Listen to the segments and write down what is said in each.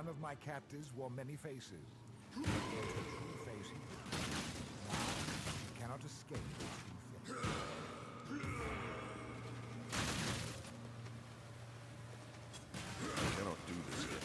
One of my captives wore many faces. He was the true face he was. Now, he cannot escape the true face. I cannot do this yet.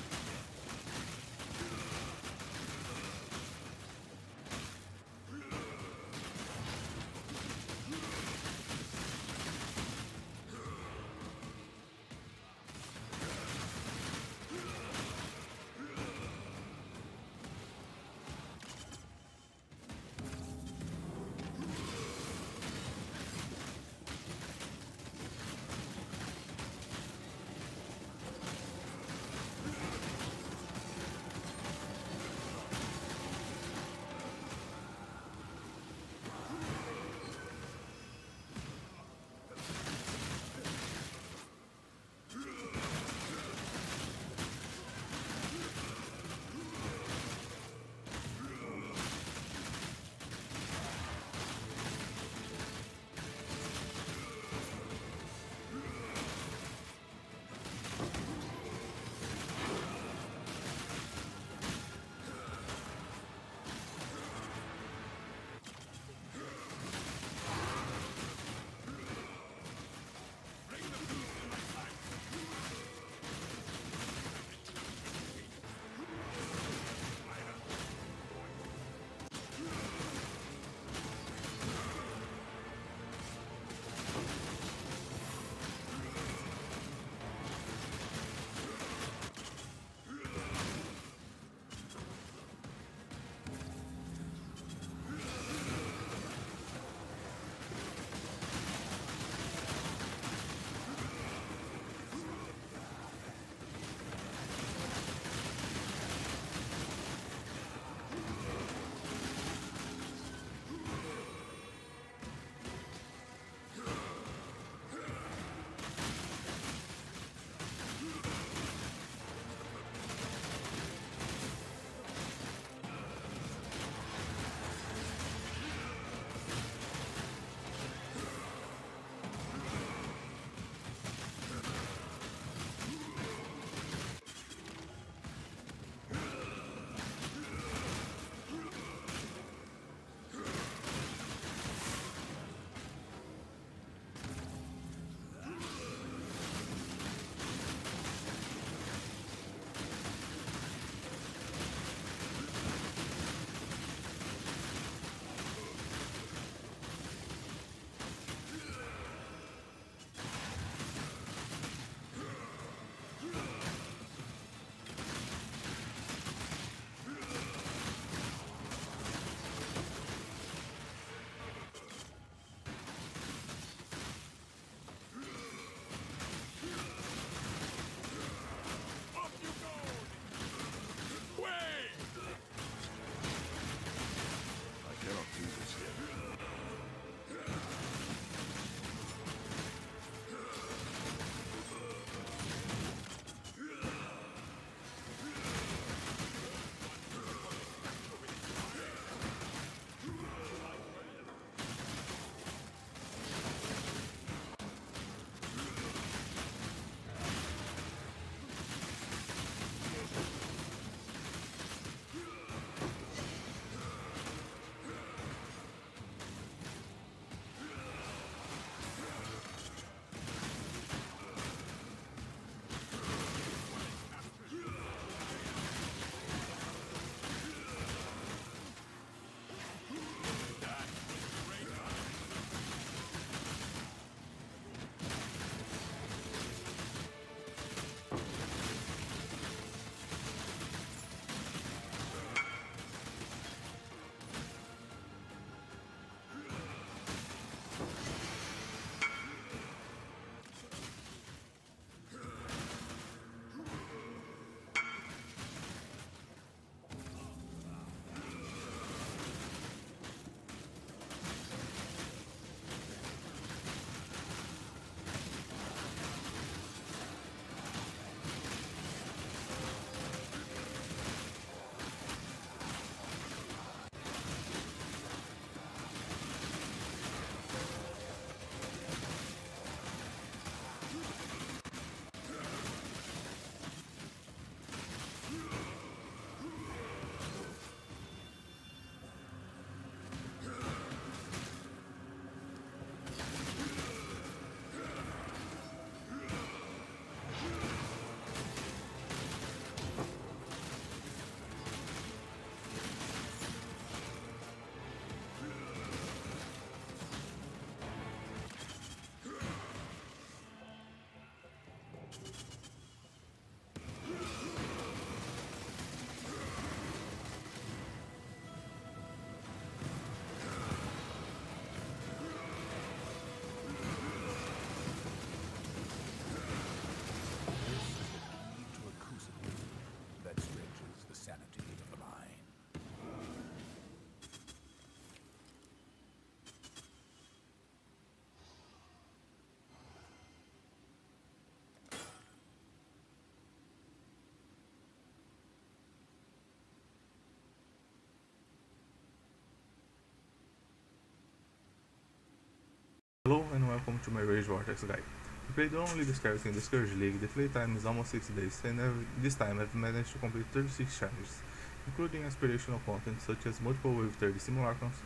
welcome to my Rage Vortex guide. I played only this character in the Scourge League. The playtime is almost 6 days, and this time I've managed to complete 36 challenges, including aspirational content such as multiple wave 30 Simulacrums,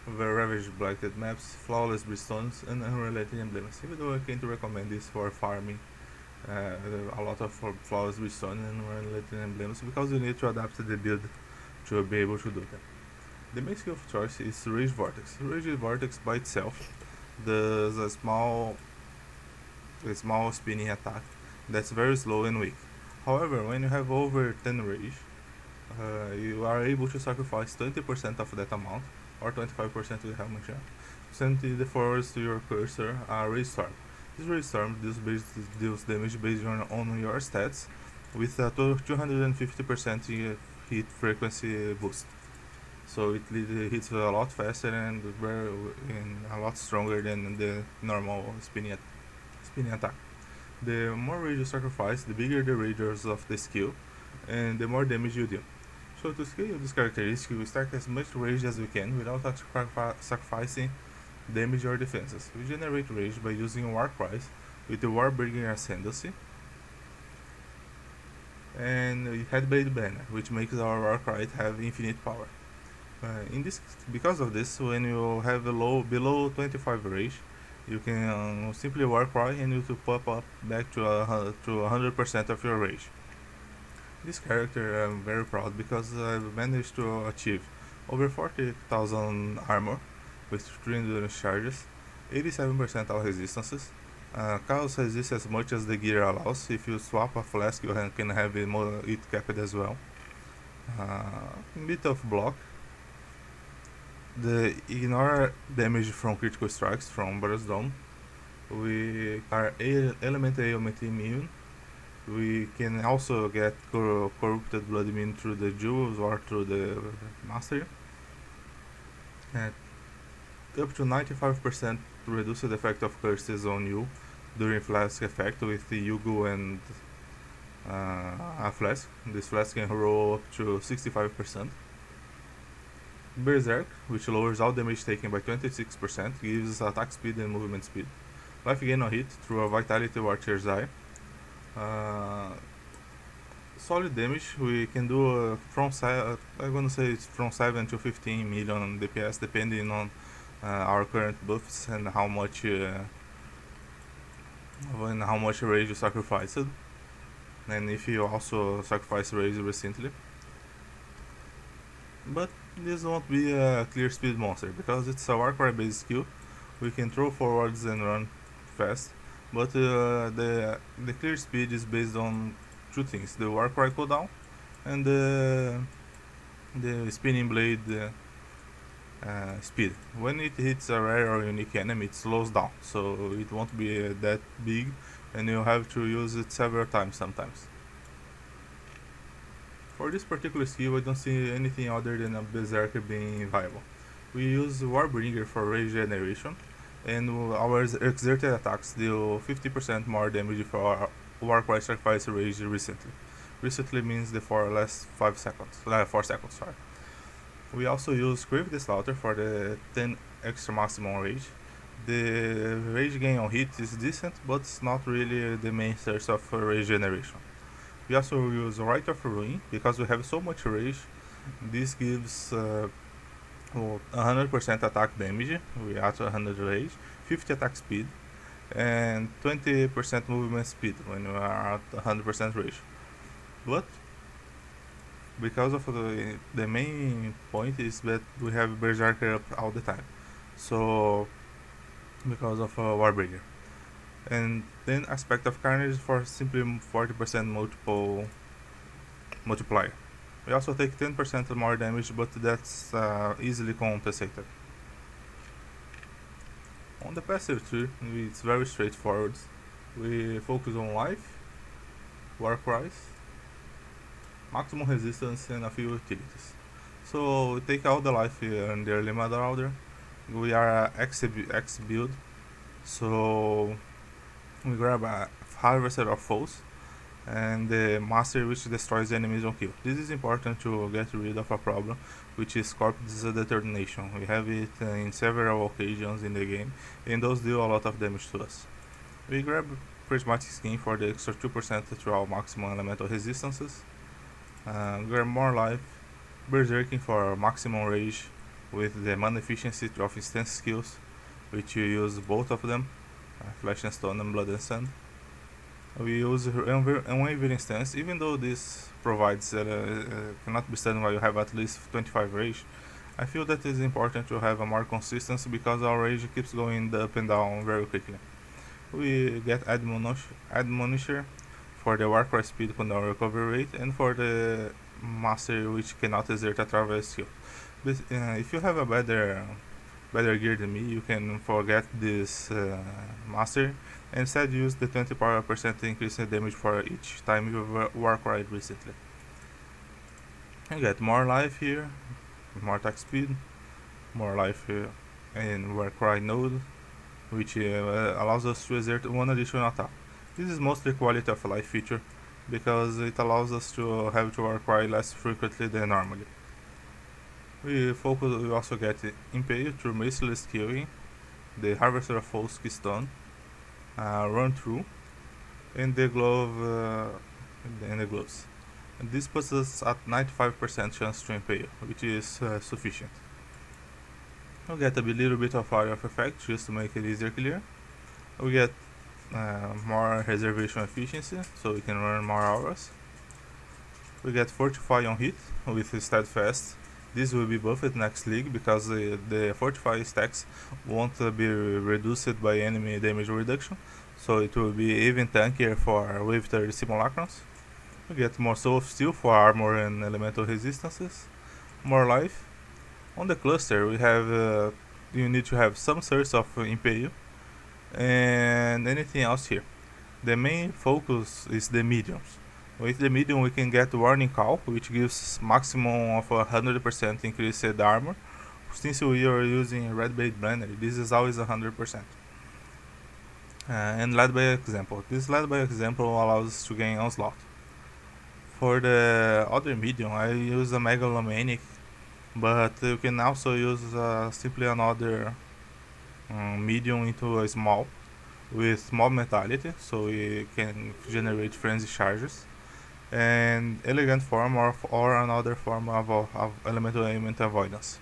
Ravaged Blighted Maps, flawless Breachstones, and Unrelenting Emblems, even though I can't recommend this for farming a lot of flawless Breachstone and Unrelenting Emblems because you need to adapt the build to be able to do that. The main skill of choice is Rage Vortex. Rage Vortex by itself does a small spinning attack that's very slow and weak. However, when you have over 10 rage, you are able to sacrifice 20% of that amount, or 25% with Helmet Shell, send the forwards to your cursor a Rage Storm. This Rage Storm deals damage based on your stats with a 250% hit frequency boost. So it hits a lot faster and a lot stronger than the normal spinning attack. The more rage you sacrifice, the bigger the radius of the skill, and the more damage you deal. So to scale this characteristic, we stack as much rage as we can without sacrificing damage or defenses. We generate rage by using War Cries with the Warbringer Ascendancy and Headblade Banner, which makes our War Cry have infinite power. Because of this, when you have below 25 rage, you can simply War Cry and you to pop up back to 100% of your rage. This character I'm very proud because I've managed to achieve over 40,000 armor with 3 endurance charges, 87% all resistances. Chaos resists as much as the gear allows. If you swap a flask, you can have it capped as well. A bit of block. The ignore damage from critical strikes from Breachstone. We are element immune. We can also get corrupted blood immune through the jewels or through the mastery. And up to 95% to reduce the effect of curses on you during flask effect with the Yugu and a flask. This flask can roll up to 65%. Berserk, which lowers all damage taken by 26%, gives attack speed and movement speed. Life gain on hit through a Vitality Watcher's Eye. Solid damage, we can do from I'm gonna say it's from 7 to 15 million DPS depending on our current buffs and how much rage you sacrificed, and if you also sacrifice rage recently. But this won't be a clear speed monster because it's a Warcry based skill. We can throw forwards and run fast, but the clear speed is based on two things: the Warcry cooldown and the spinning blade speed. When it hits a rare or unique enemy, it slows down, so it won't be that big, and you'll have to use it several times sometimes. For this particular skill, I don't see anything other than a Berserker being viable. We use Warbringer for rage generation, and our exerted attacks deal 50% more damage for our Warcry sacrifice rage recently. Recently means the 4 seconds. Sorry. We also use Crave the Slaughter for the 10 extra maximum rage. The rage gain on hit is decent, but it's not really the main source of rage generation. We also use Rite of Ruin because we have so much rage. This gives 100% attack damage, we add 100 rage, 50 attack speed, and 20% movement speed when we are at 100% rage. But because of the main point is that we have Berserker up all the time, so because of Warbringer. And then Aspect of Carnage for simply 40% multiplier. We also take 10% more damage, but that's easily compensated. On the passive tree, it's very straightforward. We focus on life, War Cries, maximum resistance, and a few utilities. So we take all the life in the early mother order. We are X build, so we grab a Harvester of Foes, and the master which destroys enemies on kill. This is important to get rid of a problem, which is corpse detonation. We have it in several occasions in the game, and those deal a lot of damage to us. We grab Prismatic Skin for the extra 2% to our maximum elemental resistances. Grab more life, Berserking for maximum rage with the mana efficiency of instance skills, which you use both of them, Flesh and Stone and Blood and Sand. We use Unwavering Stance, even though this provides cannot be stunned while you have at least 25 rage. I feel that it is important to have a more consistency because our rage keeps going up and down very quickly. We get Admonisher for the Warcry speed cooldown recovery rate and for the master which cannot exert a travel skill. But if you have a better gear than me, you can forget this master and instead use the 20% increase in damage for each time you Warcry recently. You get more life here, more attack speed, more life here in Warcry node, which allows us to exert one additional attack. This is mostly quality of life feature, because it allows us to have to Warcry less frequently than normally. We also get Impale through Merciless Killing, the Harvester of Foes Keystone, Run Through, and the Glove and the Gloves. And this puts us at 95% chance to Impale, which is sufficient. We get a little bit of Fire of Effect just to make it easier clear. We get more reservation efficiency, so we can run more auras. We get Fortify on hit with Steadfast. This will be buffed next league because the Fortify stacks won't be reduced by enemy damage reduction, so it will be even tankier for Wave 30 Simulacrums. We get more Soul of Steel for armor and elemental resistances, more life. On the cluster we have you need to have some source of Impale and anything else here. The main focus is the mediums. With the medium we can get Warning Call, which gives maximum of 100% increased armor. Since we are using Red Blade Banner, this is always 100%. And Led by Example. This Led by Example allows us to gain Onslaught. For the other medium I use a Megalomaniac, but you can also use simply another medium into a small with mob mentality, so we can generate frenzy charges, and elegant form or another form of elemental element avoidance.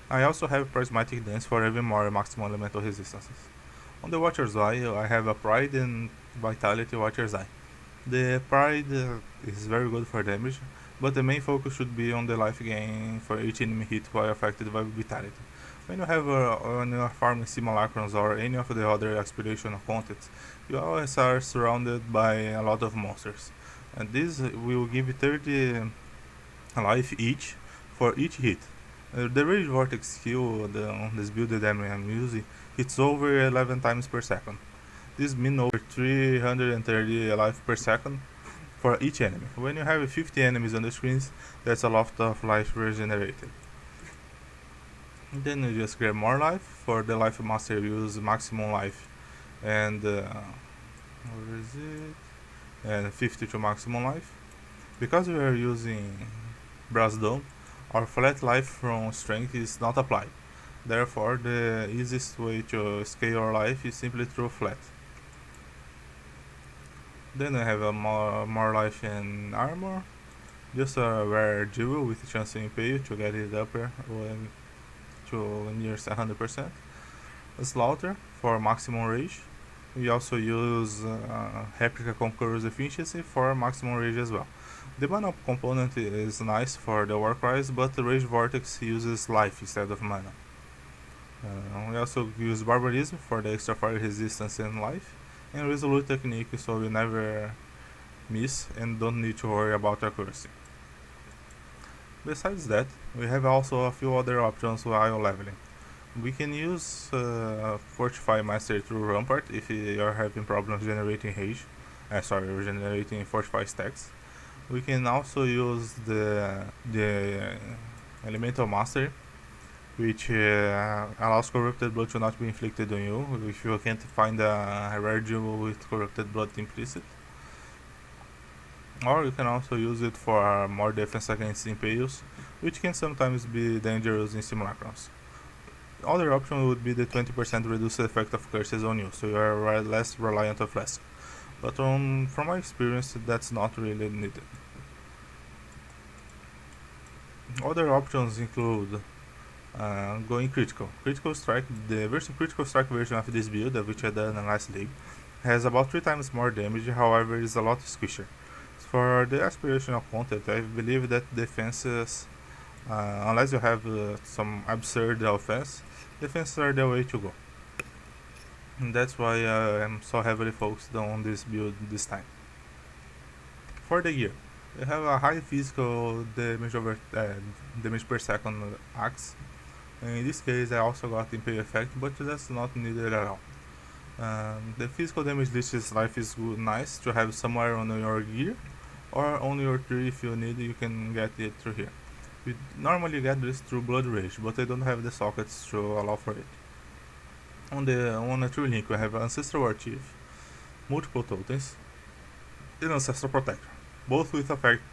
I also have prismatic dance for even more maximum elemental resistances. On the Watcher's Eye I have a pride and vitality Watcher's Eye. The pride is very good for damage, but the main focus should be on the life gain for each enemy hit while affected by vitality. When you have when you are farming Simulacrums or any of the other aspirational contents, you always are surrounded by a lot of monsters, and this will give 30 life each for each hit. The Rage Vortex skill on this build that I'm using hits over 11 times per second. This means over 330 life per second for each enemy. When you have 50 enemies on the screens, that's a lot of life regenerated. Then you just grab more life. For the life master you use maximum life and where is it? And 50 to maximum life. Because we are using Brass Dome, our flat life from strength is not applied. Therefore the easiest way to scale our life is simply through flat. Then I have a more life and armor. Just a rare jewel with chance to impale to get it up when to near 100%. A slaughter for maximum rage. We also use Replica Conqueror's efficiency for maximum rage as well. The mana component is nice for the Warcries, but the Rage Vortex uses life instead of mana. We also use Barbarism for the extra fire resistance and life, and Resolute Technique so we never miss and don't need to worry about accuracy. Besides that, we have also a few other options while leveling. We can use Fortify Master through Rampart if you are having problems generating generating Fortify stacks. We can also use the Elemental Master, which allows Corrupted Blood to not be inflicted on you if you can't find a rare jewel with Corrupted Blood implicit. Or you can also use it for more defense against impales, which can sometimes be dangerous in simulacrums. Other option would be the 20% reduced effect of curses on you, so you are less reliant on flask. But from my experience, that's not really needed. Other options include going critical. Critical strike, the critical strike version of this build, which I done in last league, has about 3 times more damage, however it is a lot squishier. For the aspirational content, I believe that defenses, unless you have some absurd offense, defenses are the way to go. And that's why I'm so heavily focused on this build this time. For the gear, we have a high physical damage per second axe. In this case, I also got impale effect, but that's not needed at all. The physical damage list life is good, nice to have somewhere on your gear, or on your tree if you need. You can get it through here. We normally get this through Blood Rage, but I don't have the sockets to allow for it. On a tree link, we have Ancestral War Chief, multiple tokens, and Ancestral Protector, both with affect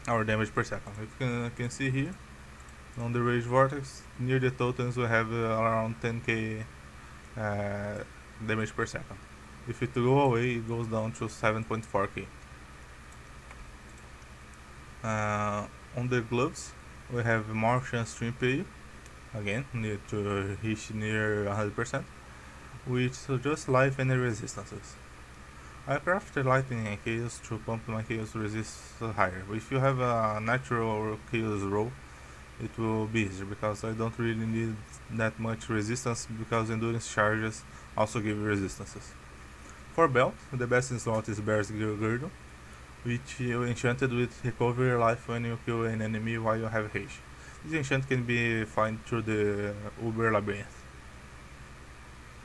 our damage per second. If you can see here, on the Rage Vortex, near the tokens we have around 10k damage per second. If it go away, it goes down to 7.4k. On the gloves, we have more chance to impale, again, need to hit near 100%, which just life and resistances. I crafted lightning and chaos to pump my chaos resist higher. If you have a natural chaos roll, it will be easier because I don't really need that much resistance because endurance charges also give resistances. For belt, the best slot is Bear's Girdle, which you enchanted with recover your life when you kill an enemy while you have haste. This enchant can be found through the Uber Labyrinth.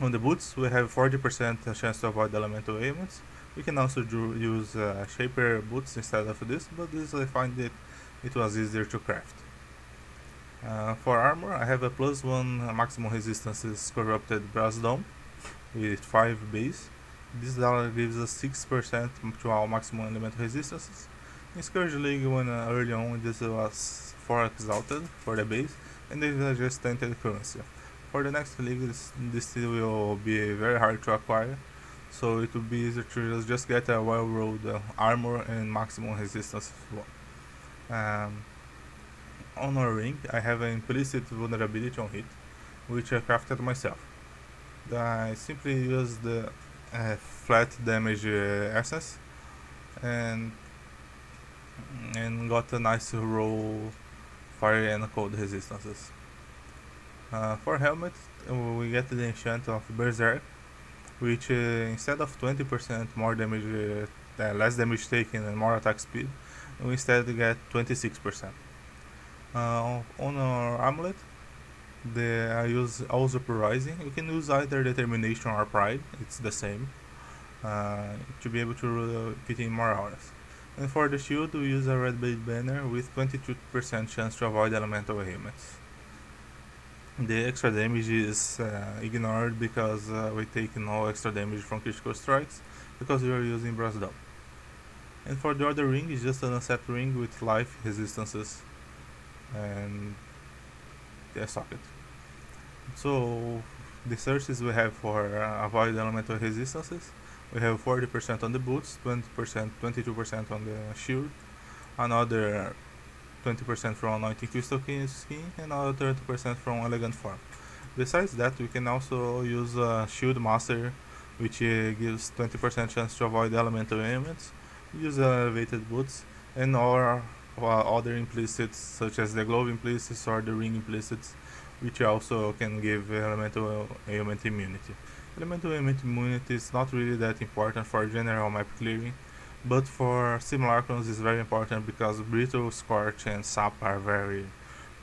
On the boots, we have 40% chance to avoid elemental ailments. We can also use Shaper boots instead of this, but this I find it was easier to craft. For armor, I have a +1 maximum resistance corrupted brass dome with 5 base. This gives us 6% to our maximum elemental resistances. In Scourge League, when early on, this was 4 exalted for the base, and this is just tainted currency. For the next league, this will be very hard to acquire, so it will be easier to just get a well-rolled armor and maximum resistance one. On our ring, I have an implicit vulnerability on hit, which I crafted myself. I simply use the flat damage essence and got a nice roll fire and cold resistances. For helmet, we get the enchant of Berserker, which instead of 20% more damage, less damage taken and more attack speed, we instead get 26%. On our amulet, I use also Rising. You can use either Determination or Pride, it's the same, to be able to fit in more auras. And for the shield, we use a red blade banner with 22% chance to avoid elemental ailments. The extra damage is ignored because we take no extra damage from critical strikes because we are using brass dome. And for the other ring, it's just an unset ring with life resistances and the socket. So the searches we have for avoid elemental resistances, we have 40% on the boots, 20%, 22% on the shield, another 20% from Anointing Crystal Skin, and another 30% from Elegant Form. Besides that, we can also use Shield Master, which gives 20% chance to avoid elemental ailments, use elevated boots, and our other implicits such as the glove implicits or the ring implicits, which also can give elemental ailment immunity. Elemental ailment immunity is not really that important for general map clearing, but for simulacrums is very important because Brittle, Scorch, and Sap are very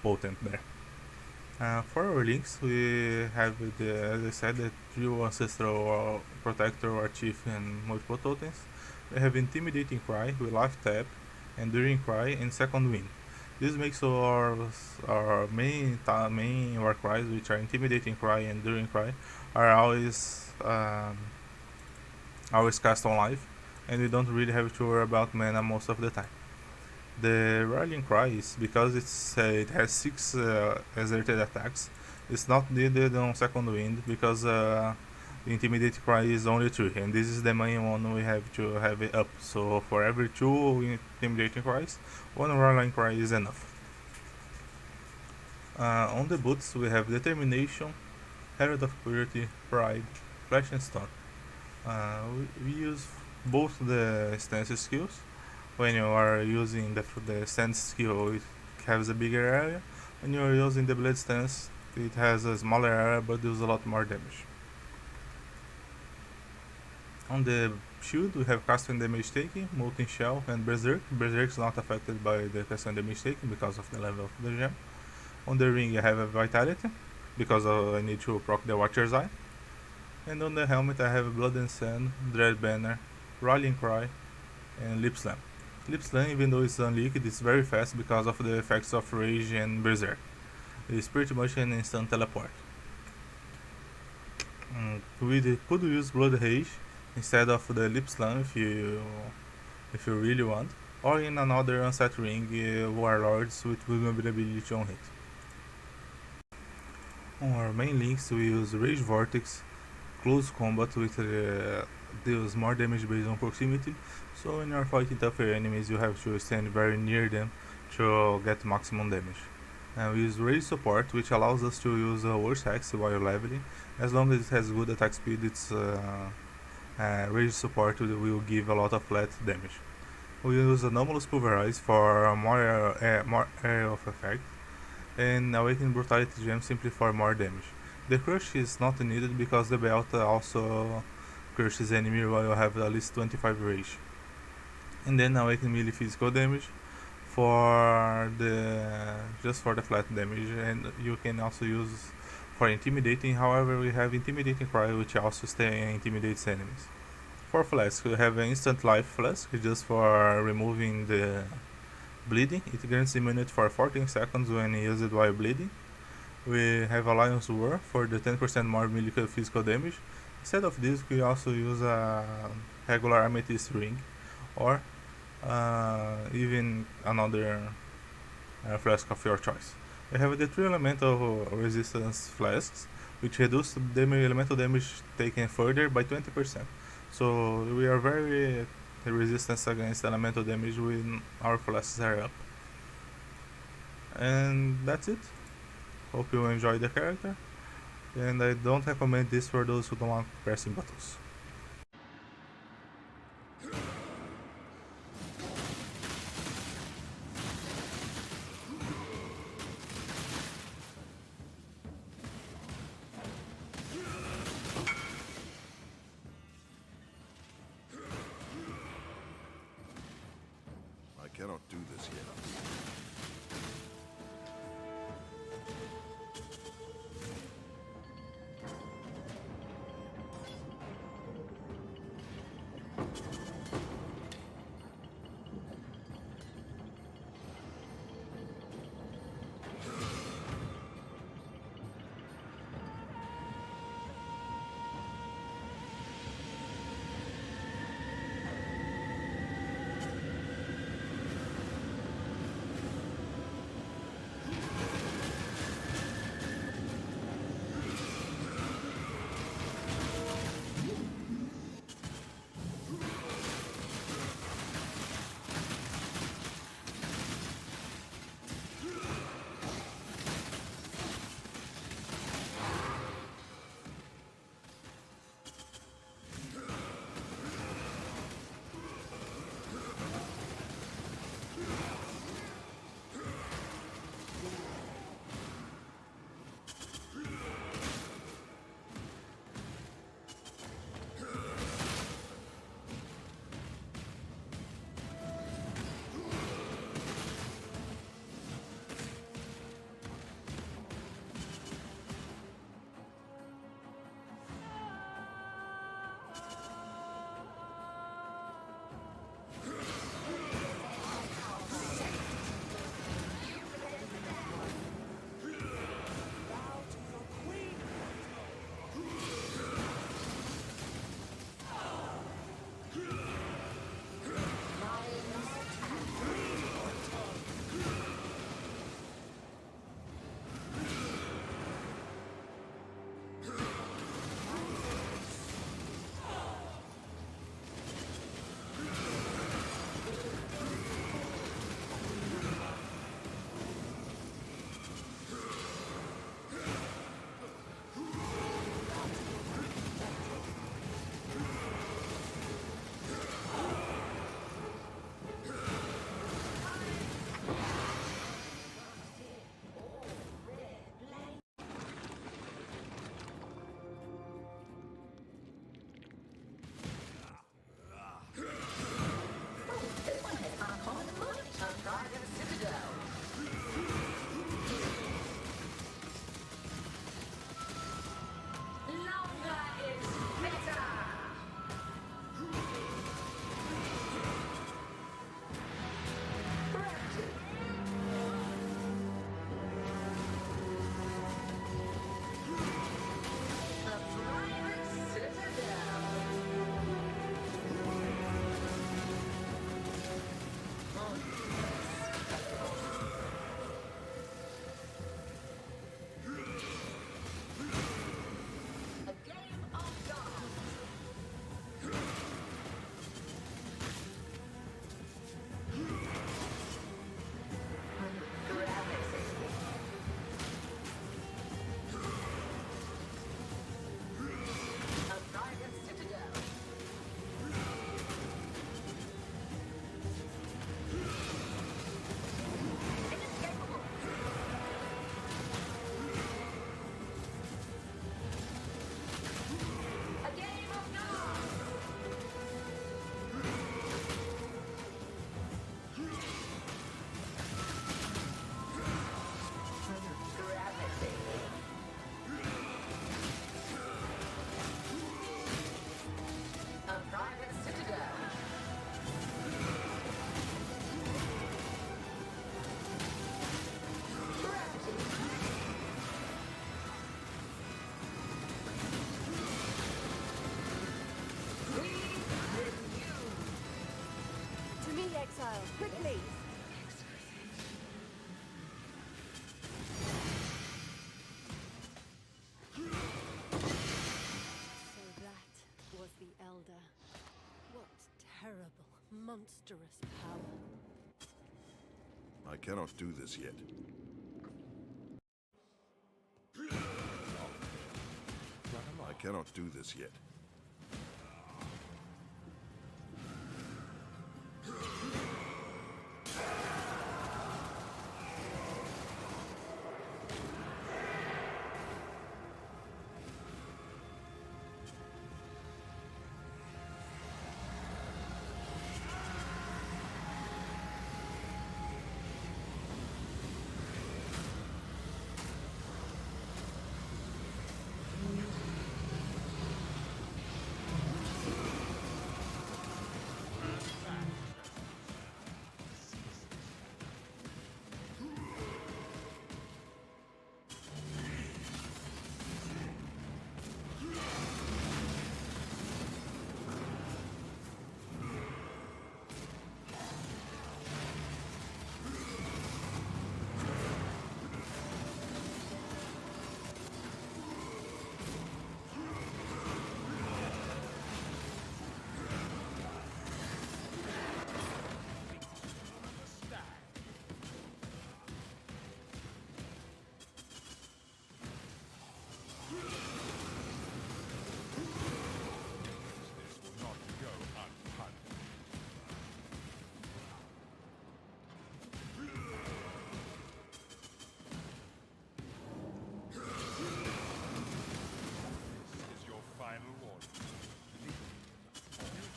potent there. For our links, we have, as I said, the trio Ancestral Protector or Chief and multiple tokens. We have Intimidating Cry with Life Tap, Enduring Cry, and Second Wind. This makes our main war cries, which are Intimidating Cry and Enduring Cry, are always cast on life, and you don't really have to worry about mana most of the time. The Rallying Cry is because it has 6 exerted attacks. It's not needed on second wind because the Intimidate Cry is only 3, and this is the main one we have to have it up. So for every 2 Intimidating Cries, 1 Rallying Cry is enough. On the boots we have Determination, Herald of Purity, Pride, Flesh and Stone. We use both the stance skills. When you are using the stance skill, it has a bigger area. When you are using the blade stance, it has a smaller area but does a lot more damage. On the shield we have cast and damage taking, Molten Shell, and Berserk. Berserk is not affected by the cast and damage taking because of the level of the gem. On the ring I have a Vitality, because I need to proc the Watcher's Eye. And on the helmet I have Blood and Sand, Dread Banner, Rallying Cry, and Lip Slam. Lip Slam, even though it's unleaked, it's very fast because of the effects of Rage and Berserk. It's pretty much an instant teleport. We could use Blood Rage instead of the Lip Slam if you really want, or in another unset ring Warlords with vulnerability on hit. On our main links we use Rage Vortex, Close Combat with deals more damage based on proximity, so when you are fighting tougher enemies you have to stand very near them to get maximum damage. And we use Rage Support, which allows us to use Worse Hex while leveling. As long as it has good attack speed, its Rage Support will give a lot of flat damage. We use Anomalous Pulverize for more area of effect, and Awakened Brutality Gem simply for more damage. The Crush is not needed because the belt also crushes enemy while you have at least 25 rage. And then Awaken melee physical damage for just for the flat damage, and you can also use for intimidating. However, we have Intimidating Cry, which also intimidates enemies. For Flask, we have an Instant Life Flask just for removing the bleeding. It grants immunity for 14 seconds when used while bleeding. We have Alliance War for the 10% more melee physical damage. Instead of this, we also use a regular Amethyst Ring, or even another flask of your choice. We have the 3 elemental resistance flasks, which reduce the elemental damage taken further by 20%. So we are very resistant against elemental damage when our flasks are up. And that's it. Hope you enjoy the character, and I don't recommend this for those who don't want pressing buttons. I cannot do this yet. exile, quickly! So that was the Elder. What terrible, monstrous power. I cannot do this yet. I cannot do this yet.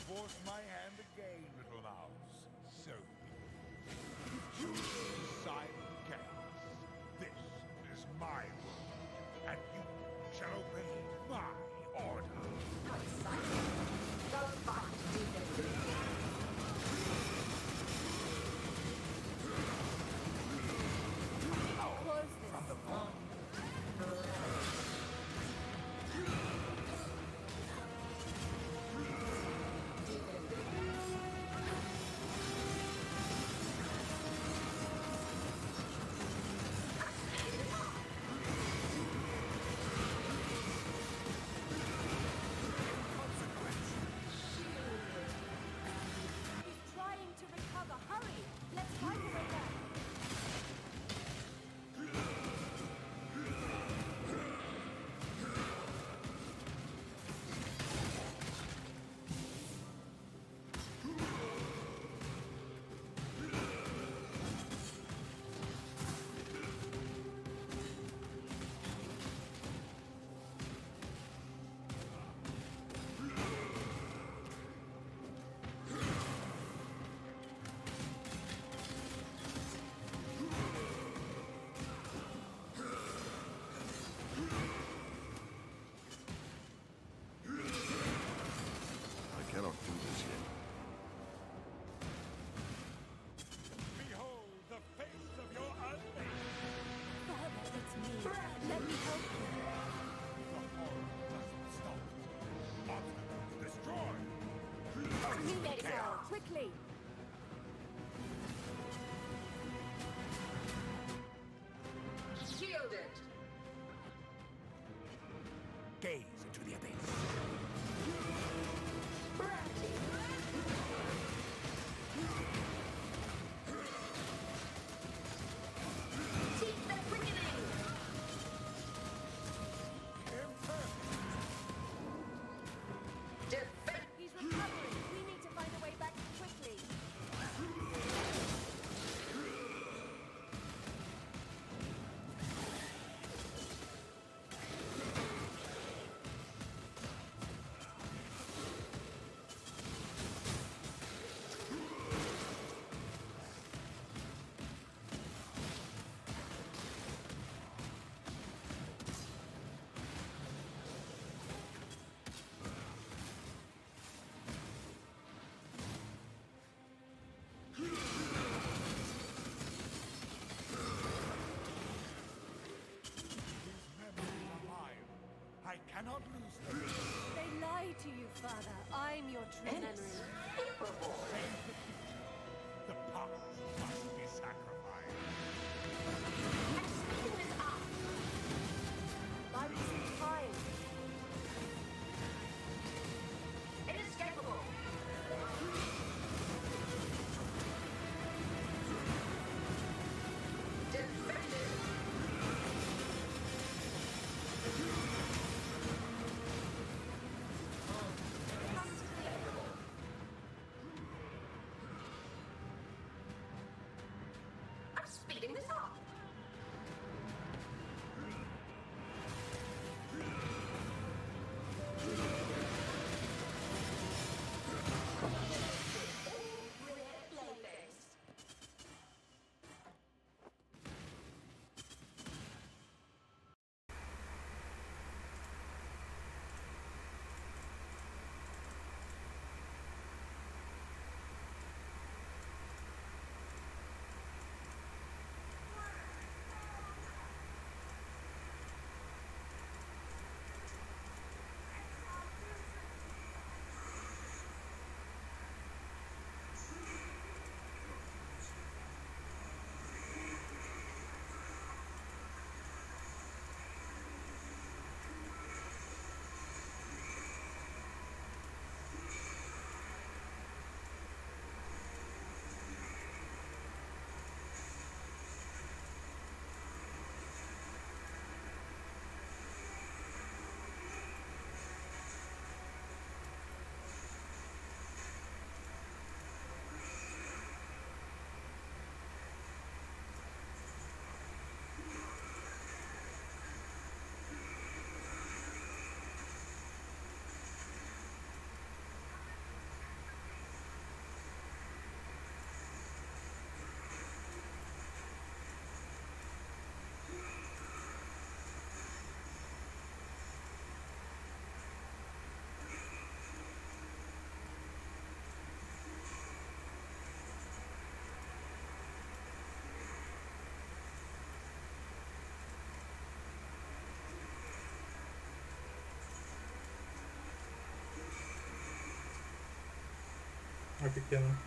Force my hand again, little mouse. So be it. You silent chaos. This is my world, and you shall obey my order. Close this. From the bottom. He's trying to recover. Hurry! Let's fight him again. I cannot do this yet. Behold the face of your unmade. Father, it's me. Let me help you. The horror doesn't stop. Obstacle destroyed. Team exile, quickly! Shielded. Gaze into the abyss. Brandy. Teach the quickening. Imperfect. Defend. He's recovering. We need to find a way back quickly. These memories are mine. I cannot lose them. They lie to you, Father. I'm your true memory. Inescapable. Save the future. The hearts must be sacrificed. I'm speeding this up. Buy me some time. Inescapable. Defended. Unclearable. I'm speeding this up. Rare playthings. É pequeno.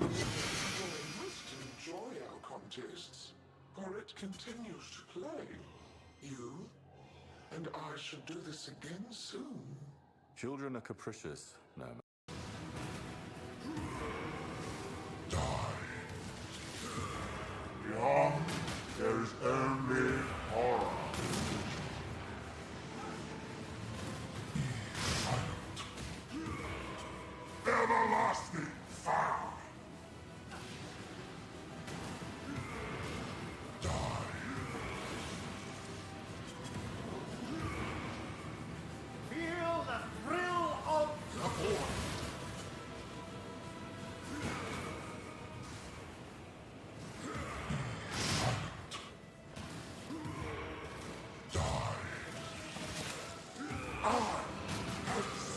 We must enjoy our contests, for it continues to play. You and I should do this again soon. Children are capricious, no. Beyond, there is only horror. Everlasting fire. Feel the thrill of the void.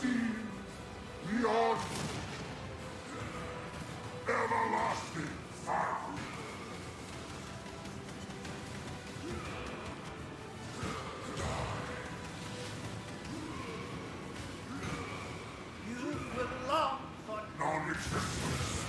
Seen beyond. Everlasting fire. You will long for Non-existence.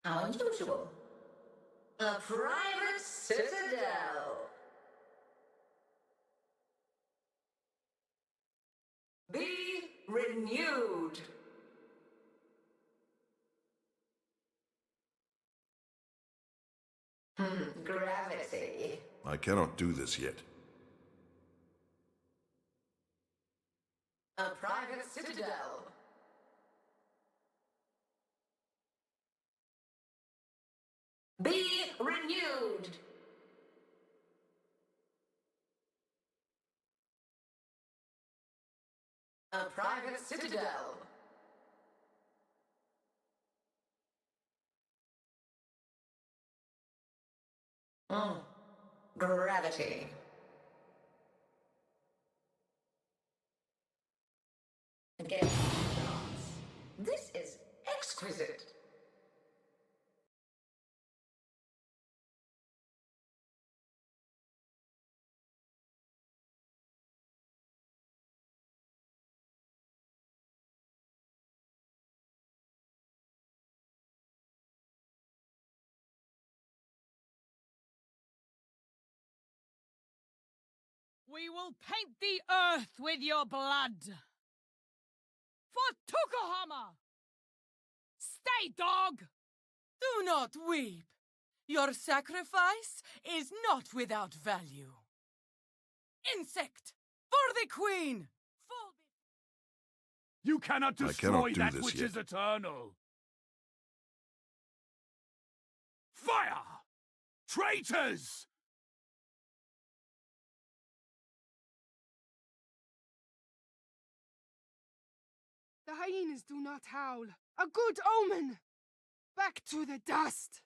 How unusual. A private citadel. Be renewed. Gravity. I cannot do this yet. A private citadel. Be renewed. A private citadel. Gravity. Again. This is exquisite. We will paint the earth with your blood. For Tukohama! Stay, dog! Do not weep. Your sacrifice is not without value. Insect! For the queen! You cannot I destroy cannot do that this which yet. is eternal. Fire! Traitors! The hyenas do not howl. A good omen! Back to the dust!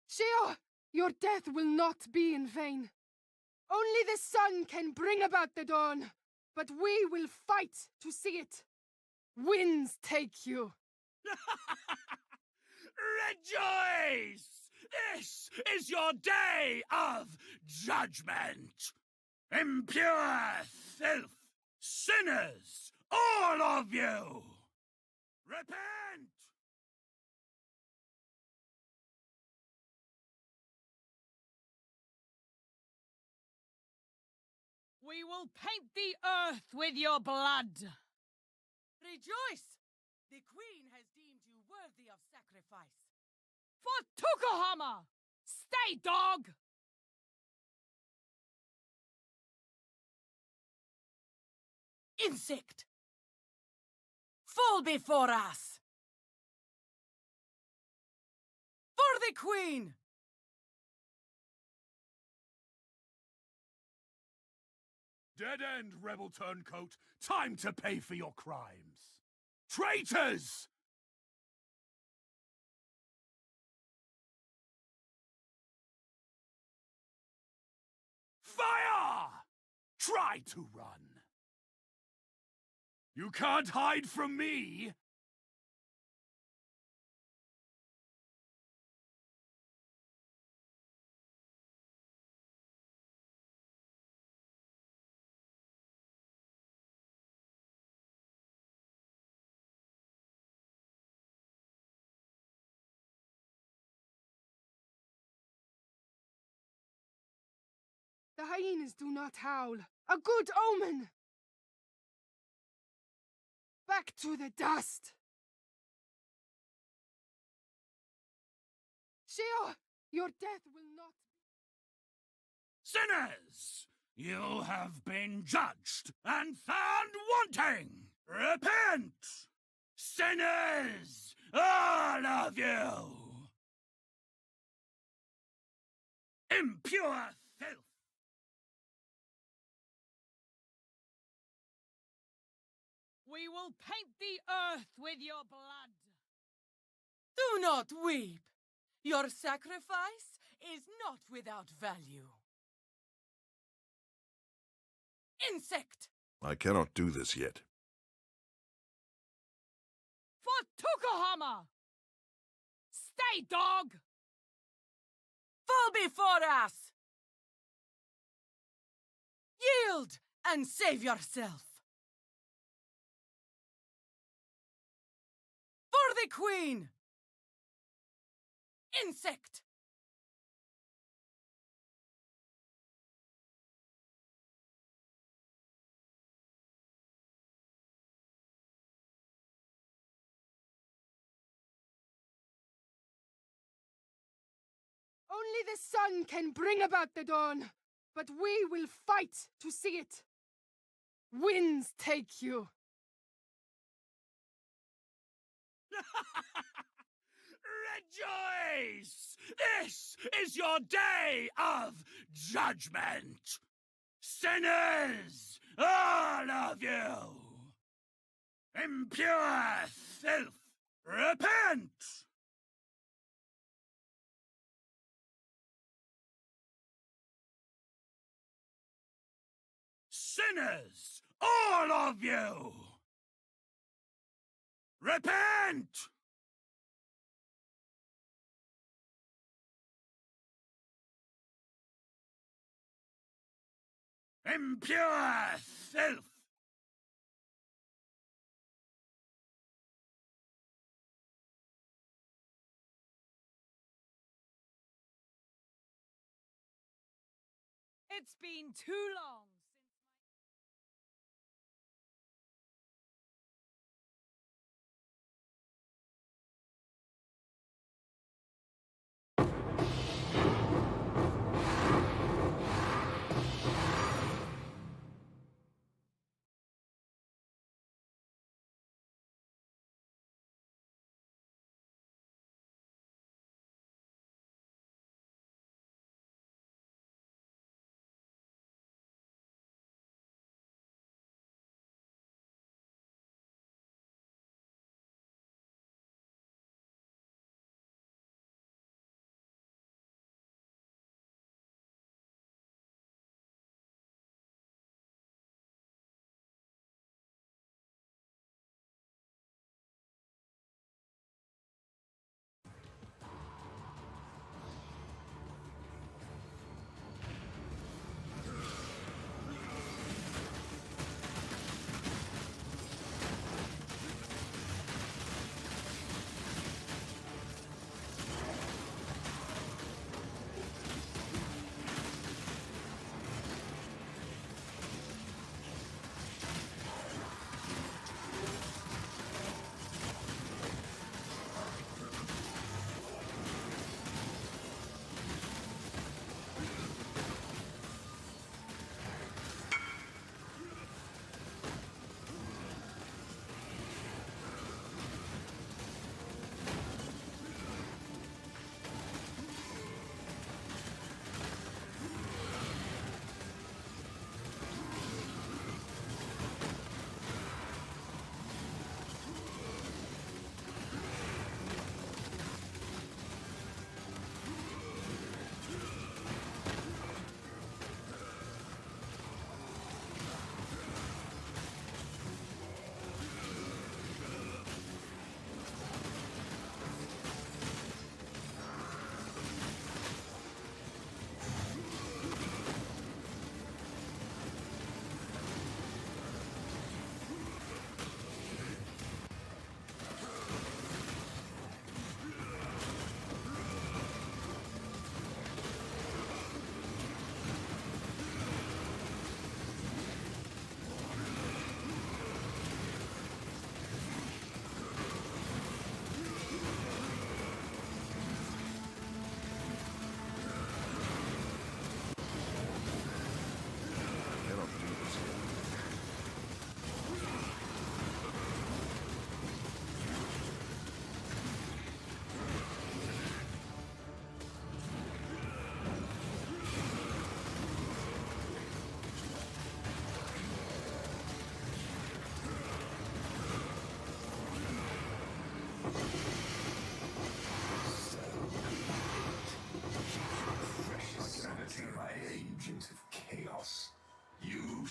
Sheo, your death will not be in vain. Only the sun can bring about the dawn, but we will fight to see it. Winds take you. Rejoice! This is your day of judgment! Impure filth! Sinners! All of you! Repent! We will paint the earth with your blood. Rejoice! The queen has deemed you worthy of sacrifice. For Tukohama! Stay, dog! Insect! Fall before us! For the queen! Dead end, rebel turncoat. Time to pay for your crimes. Traitors! Fire! Try to run. You can't hide from me! The hyenas do not howl. A good omen! Back to the dust! Sheo, your death will not be... Sinners! You have been judged and found wanting! Repent! Sinners! All of you! Impure filth! We will paint the earth with your blood. Do not weep. Your sacrifice is not without value. Insect! I cannot do this yet. For Tukohama! Stay, dog! Fall before us! Yield and save yourself! the queen! Insect! Only the sun can bring about the dawn, but we will fight to see it. Winds take you. Rejoice! This is your day of judgment! Sinners, all of you! Impure filth, repent! Sinners, all of you! Repent! Impure filth! It's been too long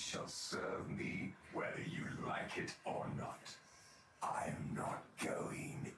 since shall serve me whether you like it or not. I'm not going.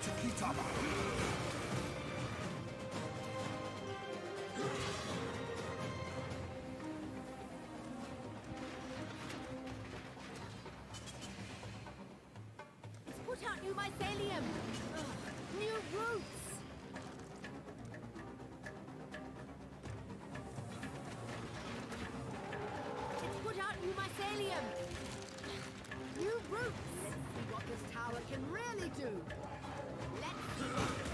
to Kitama. It's put out new mycelium. New roots. It's put out new mycelium. New roots. Let's see what this tower can really do. Let's see what